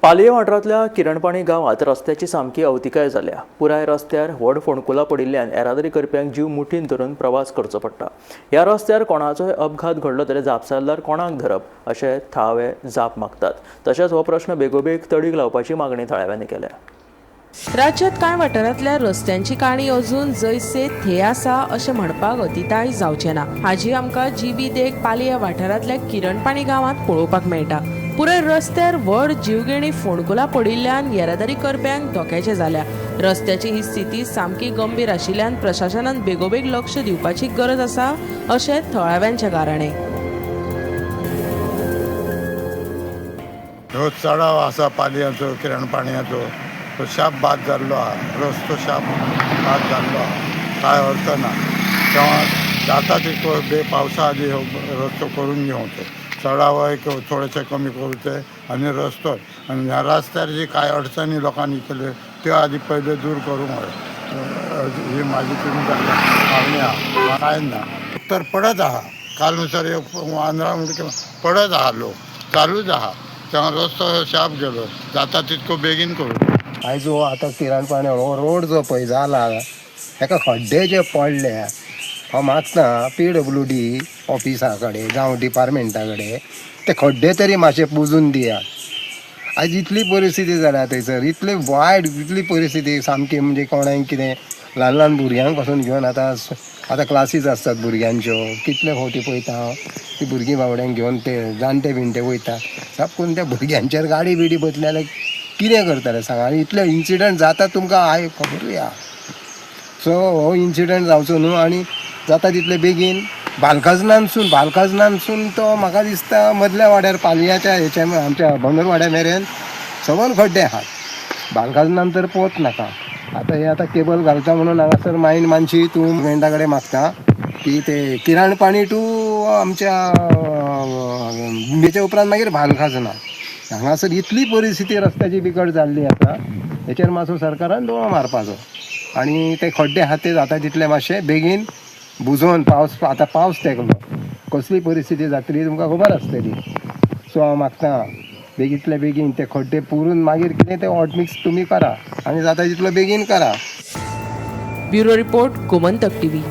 पालये वाठारांतल्या किरणपाणी गांवांत रस्त्याची सामकी अवतिकाय जाल्या। पुराय रस्त्यार व्हड फोंडकुलां पडिल्ल्यान येरादारी करप्यांक जीव मुठीन धरून प्रवास करचो पडटा। ह्या रस्त्यार कोणाचोय अपघात घडलो जाल्यार जापसालदार कोणाक धरप अशें थळावे जाप मागतात। तशेंच हो प्रश्न बेगोबेग तडीक लावपाची मागणी थळाव्यांनी केल्या। राज्यांत कांय वाठारांतल्या रस्त्यांची काणी अजून जैसे थे आसा अशें म्हणपाक अतिताय जावचें ना। हाजी आमकां जीबी देख पालये वाठारांतल्या किरणपाणी गांवांत पळोवपाक मेळटा। पुराय रस्त्यार व्हड जीवघेणी फोंडकुलां पडिल्ल्यान येरादारी करप्यांक धोक्याचें जाल्या। रस्त्याची ही स्थिती सामकी गंभीर आशिल्ल्यान प्रशासनान बेगोबेग लक्ष दिवपाची गरज आसा अशें थळाव्यांचें गाराणें। ह्यो चढाव आसा पालयांचो किरणपाणयाचो तो शाप बाद जाल्लो आहा। रस्तो शाप बाद जाल्लो आहा, कांय अर्थ ना। तेव्हा जाता तितको पावसा आदी रस्तो करून घेवचो, चढाव थोडेशे कमी करूचे आनी रस्तो आनी ह्या रस्त्यार जी कांय अडचणी लोकांनी केल्यो त्यो आदी पयले दूर करूंक जाय। ही म्हाजी तुमी मागणी आहा, कांय ना। तर पडत आहा, काल नुसार आंध्रा पडत आहा, लोक चालूच आहा। तेव्हा रस्तो शाप गेलो, जाता तितको बेगीन करू। आयज हो आतां किरणपाणी हो रोड जो पळय जाला हेका खड्डे जे पडले हांव मागता PWD ऑफिसा कडेन जावं डिपार्टमेंटा कडेन ते खड्डे तरी मातशे पुजून दियात। आयज इतली परिस्थिती जाल्या थंयसर, इतली वायट इतली परिस्थिती सामकी म्हणजे कोणाक कितें ल्हान ल्हान भुरग्यांक पासून घेवन आतां क्लासीस आसतात भुरग्यांच्यो, कितले फावटी पळयता ती भुरगीं बावड्यांक घेवन ते जाणटे बिणटे वयता, साप त्या भुरग्यांचेर गाडी बिडी बसली जाल्यार कितें करतले सांगा। आनी इतले इन्सिडंट जाता तुमकां खबरूय आहा। सो हो इन्सिडंट जावचो न्हू आनी जाता तितले बेगीन बालखाजनानसून तो म्हाका दिसता मदल्या वाड्यार पालयाच्या हेच्या आमच्या भंगर वाड्या मेरेन सगळ्यान खड्डे आहात। बालखाजनान तर पोवच नाका। आतां केबल घालता म्हणून हांगासर मानशी तूं गव्हर्मेंटा कडेन मागता की ते किरणपाणी टू आमच्या बेच्या उपरांत मागीर बालखाजना हांगासर इतली परिस्थिती रस्त्याची बिकट जाल्ली आसा, हेचेर मातसो सरकारान दोळो मारपाचो आनी ते खड्डे आहात ते जाता तितले मातशे बेगीन बुजोवन आतां पावस तेकलो कसली परिस्थिती जातली तुमकां खबर आसतली। सो हांव मागता बेगींतले बेगीन ते खड्डे पुरून मागीर कितें ते हॉटमिक्स तुमी करा आनी जाता तितलो बेगीन करा। Bureau report Gomantak TV।